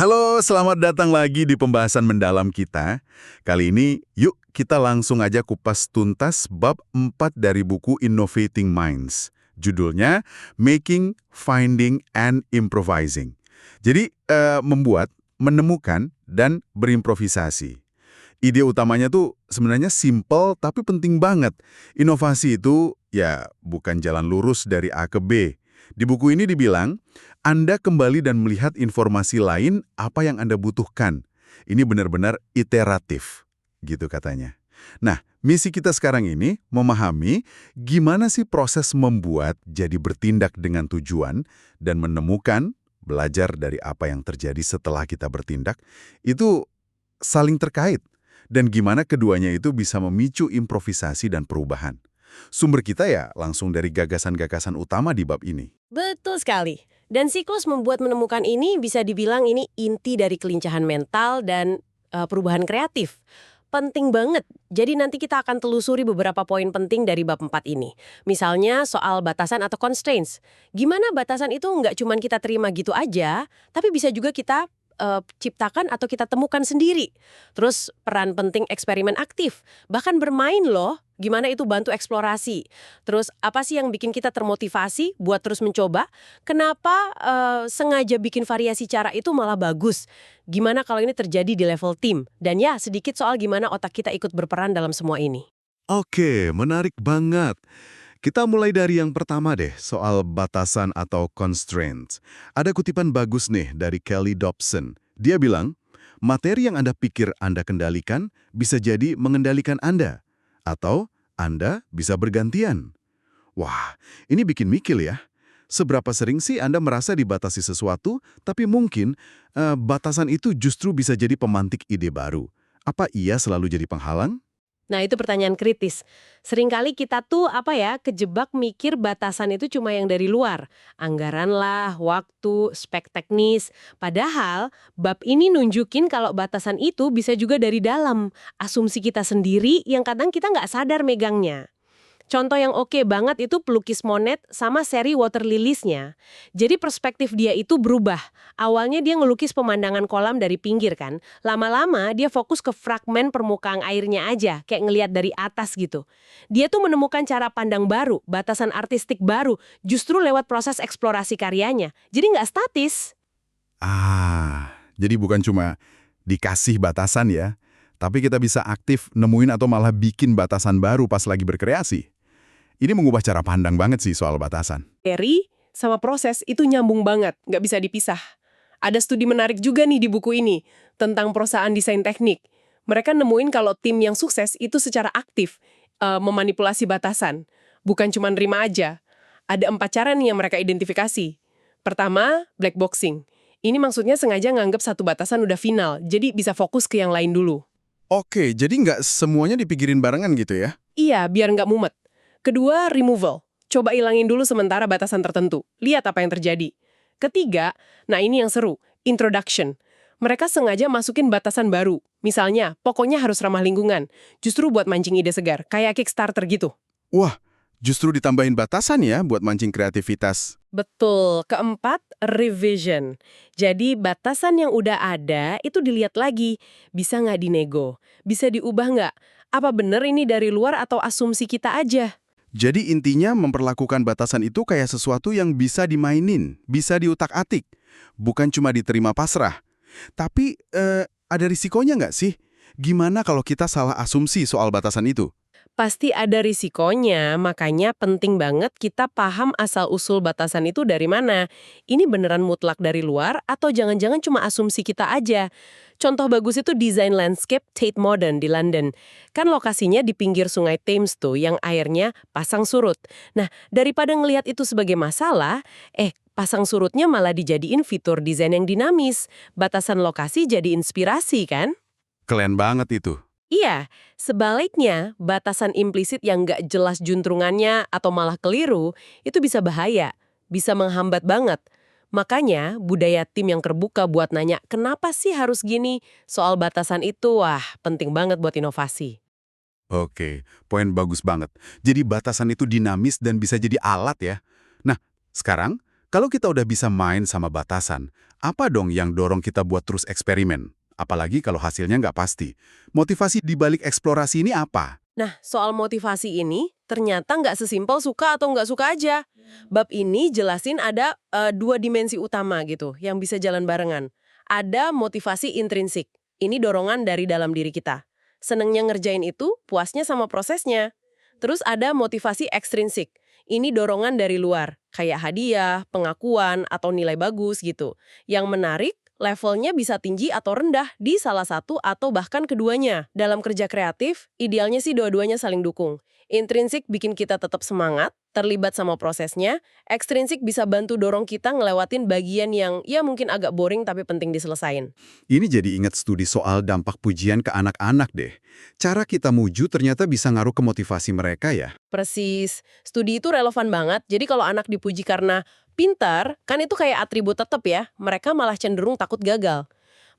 Halo, selamat datang lagi di pembahasan mendalam kita. Kali ini, yuk kita langsung aja kupas tuntas bab 4 dari buku Innovating Minds. Judulnya Making, Finding, and Improvising. Jadi, membuat, menemukan, dan berimprovisasi. Ide utamanya tuh sebenarnya simple tapi penting banget. Inovasi itu ya bukan jalan lurus dari A ke B. Di buku ini dibilang, Anda kembali dan melihat informasi lain apa yang Anda butuhkan. Ini benar-benar iteratif, gitu katanya. Nah, misi kita sekarang ini memahami gimana sih proses membuat jadi bertindak dengan tujuan dan menemukan, belajar dari apa yang terjadi setelah kita bertindak, itu saling terkait. Dan gimana keduanya itu bisa memicu improvisasi dan perubahan. Sumber kita ya langsung dari gagasan-gagasan utama di bab ini. Betul sekali. Dan siklus membuat menemukan ini bisa dibilang ini inti dari kelincahan mental dan perubahan kreatif. Penting banget. Jadi nanti kita akan telusuri beberapa poin penting dari bab 4 ini. Misalnya soal batasan atau constraints. Gimana batasan itu nggak cuma kita terima gitu aja, tapi bisa juga kita ciptakan atau kita temukan sendiri. Terus peran penting eksperimen aktif. Bahkan bermain loh. Gimana itu bantu eksplorasi. Terus apa sih yang bikin kita termotivasi buat terus mencoba? Kenapa sengaja bikin variasi cara itu malah bagus? Gimana kalau ini terjadi di level tim? Dan ya sedikit soal gimana otak kita ikut berperan dalam semua ini. Oke, menarik banget. Kita mulai dari yang pertama deh, soal batasan atau constraints. Ada kutipan bagus nih dari Kelly Dobson. Dia bilang, materi yang Anda pikir Anda kendalikan bisa jadi mengendalikan Anda. Atau Anda bisa bergantian. Wah, ini bikin mikir ya. Seberapa sering sih Anda merasa dibatasi sesuatu, tapi mungkin batasan itu justru bisa jadi pemantik ide baru. Apa ia selalu jadi penghalang? Nah, itu pertanyaan kritis. Seringkali kita tuh kejebak mikir batasan itu cuma yang dari luar. Anggaran lah, waktu, spek teknis. Padahal, bab ini nunjukin kalau batasan itu bisa juga dari dalam. Asumsi kita sendiri yang kadang kita nggak sadar megangnya. Contoh yang oke banget itu pelukis Monet sama seri Water Lilies-nya. Jadi perspektif dia itu berubah. Awalnya dia ngelukis pemandangan kolam dari pinggir kan. Lama-lama dia fokus ke fragmen permukaan airnya aja, kayak ngelihat dari atas gitu. Dia tuh menemukan cara pandang baru, batasan artistik baru, justru lewat proses eksplorasi karyanya. Jadi nggak statis. Jadi bukan cuma dikasih batasan ya, tapi kita bisa aktif nemuin atau malah bikin batasan baru pas lagi berkreasi. Ini mengubah cara pandang banget sih soal batasan. Teori sama proses itu nyambung banget, nggak bisa dipisah. Ada studi menarik juga nih di buku ini, tentang perusahaan desain teknik. Mereka nemuin kalau tim yang sukses itu secara aktif memanipulasi batasan. Bukan cuma nerima aja. Ada 4 cara nih yang mereka identifikasi. Pertama, black boxing. Ini maksudnya sengaja nganggap satu batasan udah final, jadi bisa fokus ke yang lain dulu. Oke, jadi nggak semuanya dipikirin barengan gitu ya? Iya, biar nggak mumet. Kedua, removal. Coba ilangin dulu sementara batasan tertentu. Lihat apa yang terjadi. Ketiga, nah ini yang seru, introduction. Mereka sengaja masukin batasan baru. Misalnya, pokoknya harus ramah lingkungan. Justru buat mancing ide segar, kayak Kickstarter gitu. Wah, justru ditambahin batasan ya buat mancing kreativitas. Betul. Keempat, revision. Jadi batasan yang udah ada itu dilihat lagi. Bisa nggak dinego? Bisa diubah nggak? Apa bener ini dari luar atau asumsi kita aja? Jadi intinya memperlakukan batasan itu kayak sesuatu yang bisa dimainin, bisa diutak-atik. Bukan cuma diterima pasrah. Tapi ada risikonya nggak sih? Gimana kalau kita salah asumsi soal batasan itu? Pasti ada risikonya, makanya penting banget kita paham asal-usul batasan itu dari mana. Ini beneran mutlak dari luar atau jangan-jangan cuma asumsi kita aja. Contoh bagus itu desain landscape Tate Modern di London. Kan lokasinya di pinggir sungai Thames tuh yang airnya pasang surut. Nah, daripada ngelihat itu sebagai masalah, pasang surutnya malah dijadiin fitur desain yang dinamis. Batasan lokasi jadi inspirasi kan? Keren banget itu. Iya, sebaliknya batasan implisit yang nggak jelas juntrungannya atau malah keliru, itu bisa bahaya, bisa menghambat banget. Makanya budaya tim yang terbuka buat nanya, kenapa sih harus gini? Soal batasan itu, wah penting banget buat inovasi. Oke, poin bagus banget. Jadi batasan itu dinamis dan bisa jadi alat ya. Nah, sekarang Kalau kita udah bisa main sama batasan, apa dong yang dorong kita buat terus eksperimen? Apalagi kalau hasilnya nggak pasti. Motivasi di balik eksplorasi ini apa? Nah, soal motivasi ini ternyata nggak sesimpel suka atau nggak suka aja. Bab ini jelasin ada dua dimensi utama gitu yang bisa jalan barengan. Ada motivasi intrinsik. Ini dorongan dari dalam diri kita. Senengnya ngerjain itu, puasnya sama prosesnya. Terus ada motivasi ekstrinsik. Ini dorongan dari luar, kayak hadiah, pengakuan, atau nilai bagus gitu. Yang menarik, levelnya bisa tinggi atau rendah di salah satu atau bahkan keduanya. Dalam kerja kreatif, idealnya sih dua-duanya saling dukung. Intrinsik bikin kita tetap semangat, terlibat sama prosesnya. Ekstrinsik bisa bantu dorong kita ngelewatin bagian yang ya mungkin agak boring tapi penting diselesain. Ini jadi ingat studi soal dampak pujian ke anak-anak deh. Cara kita muju ternyata bisa ngaruh ke motivasi mereka ya. Persis. Studi itu relevan banget. Jadi kalau anak dipuji karena pintar, kan itu kayak atribut tetap ya. Mereka malah cenderung takut gagal.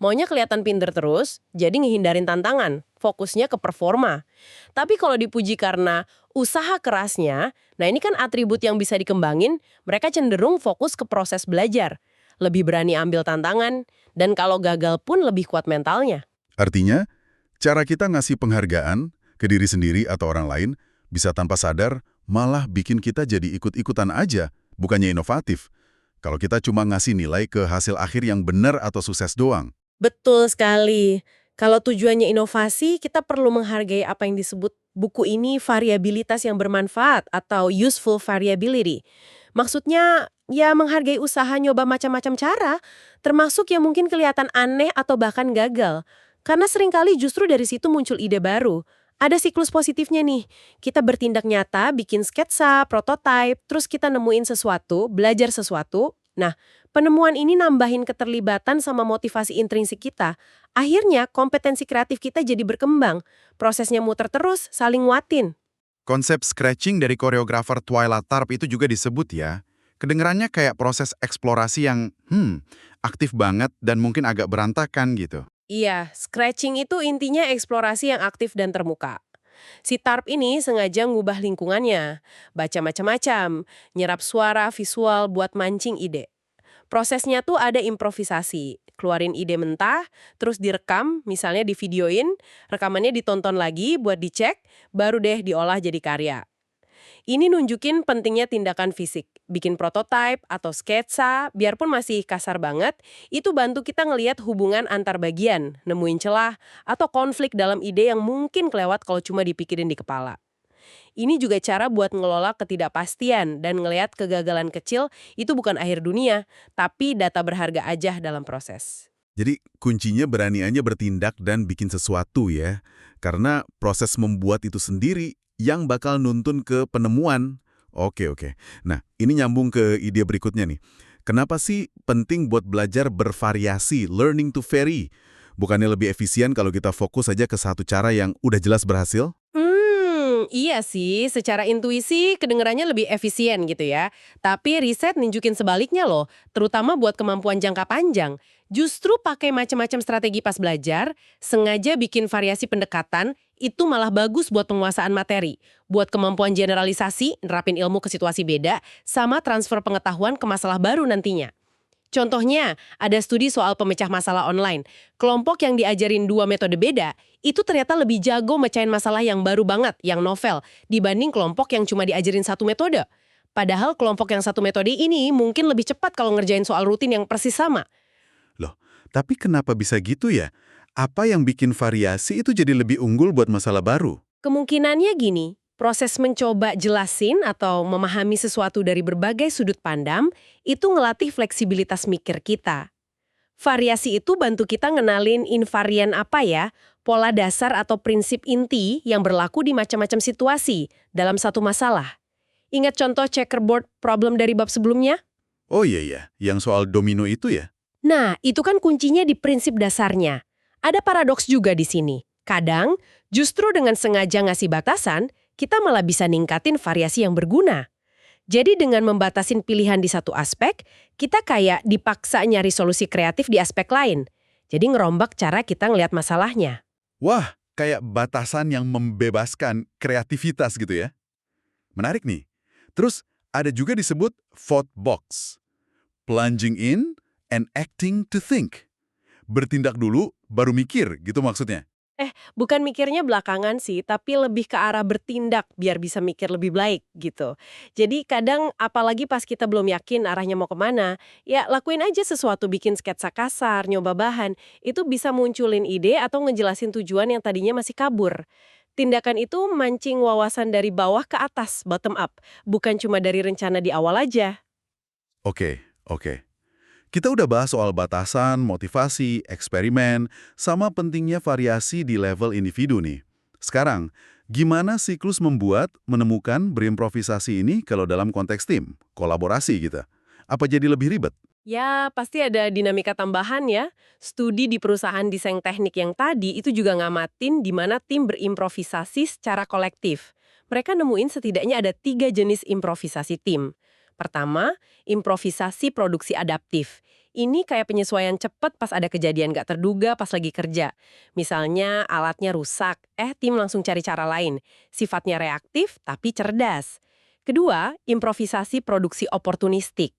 Maunya kelihatan pintar terus, jadi ngehindarin tantangan. Fokusnya ke performa. Tapi kalau dipuji karena usaha kerasnya, nah ini kan atribut yang bisa dikembangin, mereka cenderung fokus ke proses belajar. Lebih berani ambil tantangan, dan kalau gagal pun lebih kuat mentalnya. Artinya, cara kita ngasih penghargaan ke diri sendiri atau orang lain bisa tanpa sadar malah bikin kita jadi ikut-ikutan aja, bukannya inovatif. Kalau kita cuma ngasih nilai ke hasil akhir yang benar atau sukses doang. Betul sekali. Kalau tujuannya inovasi, kita perlu menghargai apa yang disebut buku ini variabilitas yang bermanfaat atau useful variability. Maksudnya, ya menghargai usaha nyoba macam-macam cara, termasuk yang mungkin kelihatan aneh atau bahkan gagal. Karena seringkali justru dari situ muncul ide baru. Ada siklus positifnya nih. Kita bertindak nyata, bikin sketsa, prototipe, terus kita nemuin sesuatu, belajar sesuatu. Nah, penemuan ini nambahin keterlibatan sama motivasi intrinsik kita. Akhirnya, kompetensi kreatif kita jadi berkembang. Prosesnya muter terus, saling nguatin. Konsep scratching dari koreografer Twyla Tharp itu juga disebut ya. Kedengerannya kayak proses eksplorasi yang aktif banget dan mungkin agak berantakan gitu. Iya, scratching itu intinya eksplorasi yang aktif dan terbuka. Si Tharp ini sengaja ngubah lingkungannya, baca macam-macam, nyerap suara visual buat mancing ide. Prosesnya tuh ada improvisasi, keluarin ide mentah, terus direkam, misalnya di videoin, rekamannya ditonton lagi buat dicek, baru deh diolah jadi karya. Ini nunjukin pentingnya tindakan fisik, bikin prototipe atau sketsa, biarpun masih kasar banget, itu bantu kita ngelihat hubungan antar bagian, nemuin celah, atau konflik dalam ide yang mungkin kelewat kalau cuma dipikirin di kepala. Ini juga cara buat ngelola ketidakpastian dan ngelihat kegagalan kecil itu bukan akhir dunia, tapi data berharga aja dalam proses. Jadi kuncinya berani aja bertindak dan bikin sesuatu ya. Karena proses membuat itu sendiri yang bakal nuntun ke penemuan. Oke. Nah, ini nyambung ke ide berikutnya nih. Kenapa sih penting buat belajar bervariasi, learning to vary? Bukannya lebih efisien kalau kita fokus aja ke satu cara yang udah jelas berhasil? Iya sih, secara intuisi kedengarannya lebih efisien gitu ya. Tapi riset nunjukin sebaliknya loh, terutama buat kemampuan jangka panjang. Justru pakai macam-macam strategi pas belajar, sengaja bikin variasi pendekatan, itu malah bagus buat penguasaan materi. Buat kemampuan generalisasi, nerapin ilmu ke situasi beda, sama transfer pengetahuan ke masalah baru nantinya. Contohnya, ada studi soal pemecah masalah online. Kelompok yang diajarin dua metode beda, itu ternyata lebih jago mecahin masalah yang baru banget, yang novel, dibanding kelompok yang cuma diajarin satu metode. Padahal kelompok yang satu metode ini mungkin lebih cepat kalau ngerjain soal rutin yang persis sama. Loh, tapi kenapa bisa gitu ya? Apa yang bikin variasi itu jadi lebih unggul buat masalah baru? Kemungkinannya gini, proses mencoba jelasin atau memahami sesuatu dari berbagai sudut pandang itu ngelatih fleksibilitas mikir kita. Variasi itu bantu kita ngenalin invarian apa ya, pola dasar atau prinsip inti yang berlaku di macam-macam situasi dalam satu masalah. Ingat contoh checkerboard problem dari bab sebelumnya? Oh iya, yang soal domino itu ya? Nah, itu kan kuncinya di prinsip dasarnya. Ada paradoks juga di sini. Kadang, justru dengan sengaja ngasih batasan, kita malah bisa ningkatin variasi yang berguna. Jadi dengan membatasin pilihan di satu aspek, kita kayak dipaksa nyari solusi kreatif di aspek lain. Jadi ngerombak cara kita ngelihat masalahnya. Wah, kayak batasan yang membebaskan kreativitas gitu ya. Menarik nih. Terus ada juga disebut thought box. Plunging in and acting to think. Bertindak dulu, baru mikir, gitu maksudnya. Bukan mikirnya belakangan sih, tapi lebih ke arah bertindak biar bisa mikir lebih baik gitu. Jadi kadang apalagi pas kita belum yakin arahnya mau kemana, ya lakuin aja sesuatu, bikin sketsa kasar, nyoba bahan. Itu bisa munculin ide atau ngejelasin tujuan yang tadinya masih kabur. Tindakan itu mancing wawasan dari bawah ke atas, bottom up. Bukan cuma dari rencana di awal aja. Oke, oke. Kita udah bahas soal batasan, motivasi, eksperimen, sama pentingnya variasi di level individu nih. Sekarang, gimana siklus membuat, menemukan, berimprovisasi ini kalau dalam konteks tim, kolaborasi gitu? Apa jadi lebih ribet? Ya, pasti ada dinamika tambahan ya. Studi di perusahaan desain teknik yang tadi itu juga ngamatin di mana tim berimprovisasi secara kolektif. Mereka nemuin setidaknya ada 3 jenis improvisasi tim. Pertama, improvisasi produksi adaptif. Ini kayak penyesuaian cepat pas ada kejadian gak terduga pas lagi kerja. Misalnya alatnya rusak, tim langsung cari cara lain. Sifatnya reaktif tapi cerdas. Kedua, improvisasi produksi oportunistik.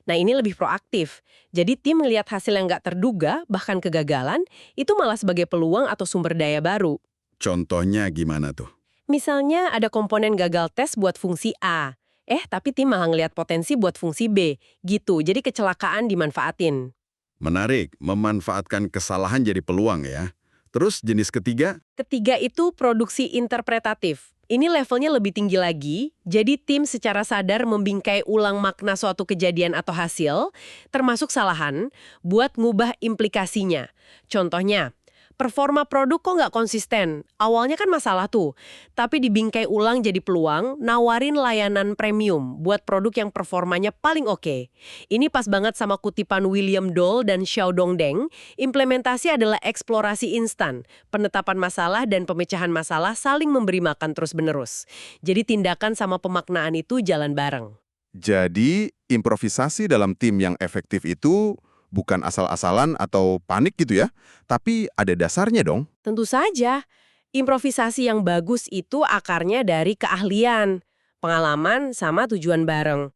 Nah, ini lebih proaktif. Jadi tim melihat hasil yang nggak terduga, bahkan kegagalan, itu malah sebagai peluang atau sumber daya baru. Contohnya gimana tuh? Misalnya ada komponen gagal tes buat fungsi A. Tapi tim malah ngelihat potensi buat fungsi B. Gitu, jadi kecelakaan dimanfaatin. Menarik, memanfaatkan kesalahan jadi peluang ya. Terus jenis ketiga? Ketiga itu produksi interpretatif. Ini levelnya lebih tinggi lagi, jadi tim secara sadar membingkai ulang makna suatu kejadian atau hasil, termasuk kesalahan, buat ngubah implikasinya. Contohnya, performa produk kok nggak konsisten? Awalnya kan masalah tuh, tapi dibingkai ulang jadi peluang, nawarin layanan premium buat produk yang performanya paling oke. Ini pas banget sama kutipan William Dole dan Xiao Dongdeng, implementasi adalah eksplorasi instan, penetapan masalah dan pemecahan masalah saling memberi makan terus-menerus. Jadi tindakan sama pemaknaan itu jalan bareng. Jadi, improvisasi dalam tim yang efektif itu bukan asal-asalan atau panik gitu ya, tapi ada dasarnya dong. Tentu saja, improvisasi yang bagus itu akarnya dari keahlian, pengalaman, sama tujuan bareng.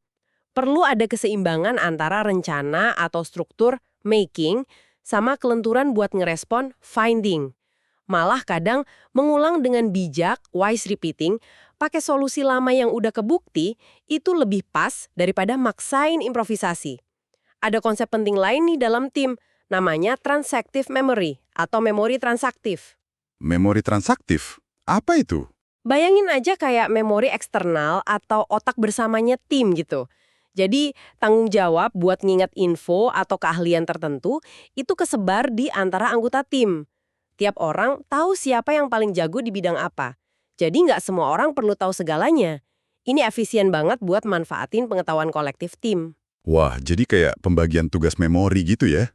Perlu ada keseimbangan antara rencana atau struktur making sama kelenturan buat ngerespon finding. Malah kadang mengulang dengan bijak, wise repeating, pakai solusi lama yang udah kebukti, itu lebih pas daripada maksain improvisasi. Ada konsep penting lain nih dalam tim, namanya transactive memory atau memori transaktif. Memori transaktif? Apa itu? Bayangin aja kayak memori eksternal atau otak bersamanya tim gitu. Jadi tanggung jawab buat ngingat info atau keahlian tertentu itu kesebar di antara anggota tim. Tiap orang tahu siapa yang paling jago di bidang apa. Jadi nggak semua orang perlu tahu segalanya. Ini efisien banget buat manfaatin pengetahuan kolektif tim. Wah, jadi kayak pembagian tugas memori gitu ya?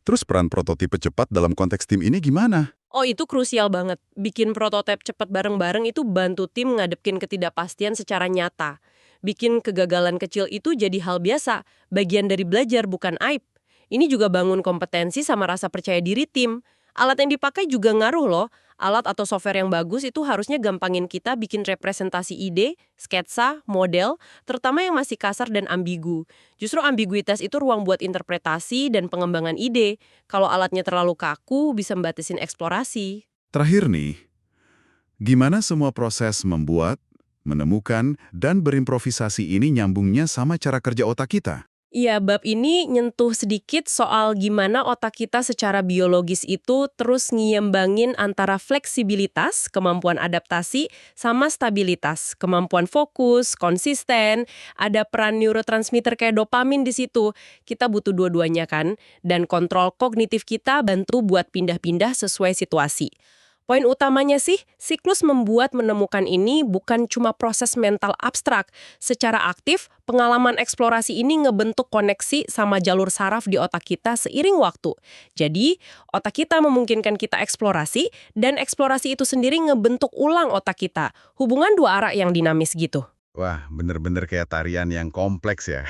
Terus peran prototipe cepat dalam konteks tim ini gimana? Oh, itu krusial banget. Bikin prototipe cepat bareng-bareng itu bantu tim ngadepin ketidakpastian secara nyata. Bikin kegagalan kecil itu jadi hal biasa, bagian dari belajar bukan aib. Ini juga bangun kompetensi sama rasa percaya diri tim. Alat yang dipakai juga ngaruh loh. Alat atau software yang bagus itu harusnya gampangin kita bikin representasi ide, sketsa, model, terutama yang masih kasar dan ambigu. Justru ambiguitas itu ruang buat interpretasi dan pengembangan ide. Kalau alatnya terlalu kaku, bisa membatasin eksplorasi. Terakhir nih, gimana semua proses membuat, menemukan, dan berimprovisasi ini nyambungnya sama cara kerja otak kita? Iya, bab ini nyentuh sedikit soal gimana otak kita secara biologis itu terus ngiyembangin antara fleksibilitas, kemampuan adaptasi, sama stabilitas, kemampuan fokus, konsisten, ada peran neurotransmitter kayak dopamin di situ. Kita butuh dua-duanya kan, dan kontrol kognitif kita bantu buat pindah-pindah sesuai situasi. Poin utamanya sih, siklus membuat menemukan ini bukan cuma proses mental abstrak. Secara aktif, pengalaman eksplorasi ini ngebentuk koneksi sama jalur saraf di otak kita seiring waktu. Jadi, otak kita memungkinkan kita eksplorasi, dan eksplorasi itu sendiri ngebentuk ulang otak kita. Hubungan dua arah yang dinamis gitu. Wah, bener-bener kayak tarian yang kompleks ya.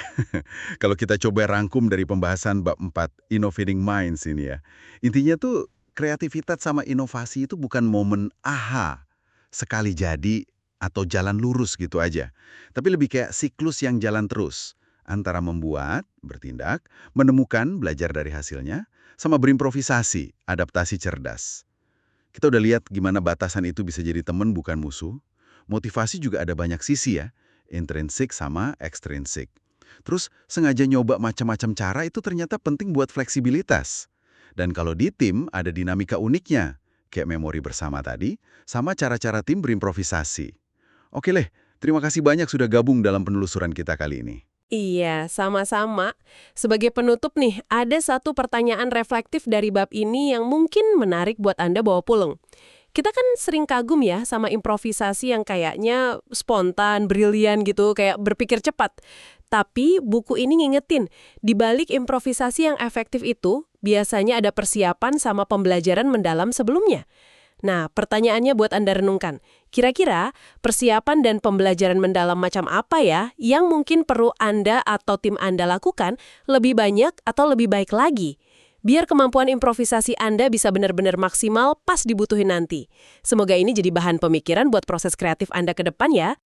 Kalau kita coba rangkum dari pembahasan bab 4, Innovating Minds ini ya. Intinya tuh, kreativitas sama inovasi itu bukan momen aha, sekali jadi atau jalan lurus gitu aja. Tapi lebih kayak siklus yang jalan terus. antara membuat, bertindak, menemukan, belajar dari hasilnya, sama berimprovisasi, adaptasi cerdas. Kita udah lihat gimana batasan itu bisa jadi teman bukan musuh. Motivasi juga ada banyak sisi ya, intrinsik sama ekstrinsik. Terus sengaja nyoba macam-macam cara itu ternyata penting buat fleksibilitas. Dan kalau di tim ada dinamika uniknya, kayak memori bersama tadi, sama cara-cara tim berimprovisasi. Oke Leh, terima kasih banyak sudah gabung dalam penelusuran kita kali ini. Iya, sama-sama. Sebagai penutup nih, ada satu pertanyaan reflektif dari bab ini yang mungkin menarik buat Anda bawa pulang. Kita kan sering kagum ya sama improvisasi yang kayaknya spontan, brilian gitu, kayak berpikir cepat. Tapi buku ini ngingetin, di balik improvisasi yang efektif itu, biasanya ada persiapan sama pembelajaran mendalam sebelumnya. Nah, pertanyaannya buat Anda renungkan. Kira-kira persiapan dan pembelajaran mendalam macam apa ya yang mungkin perlu Anda atau tim Anda lakukan lebih banyak atau lebih baik lagi? Biar kemampuan improvisasi Anda bisa benar-benar maksimal pas dibutuhin nanti. Semoga ini jadi bahan pemikiran buat proses kreatif Anda ke depan ya.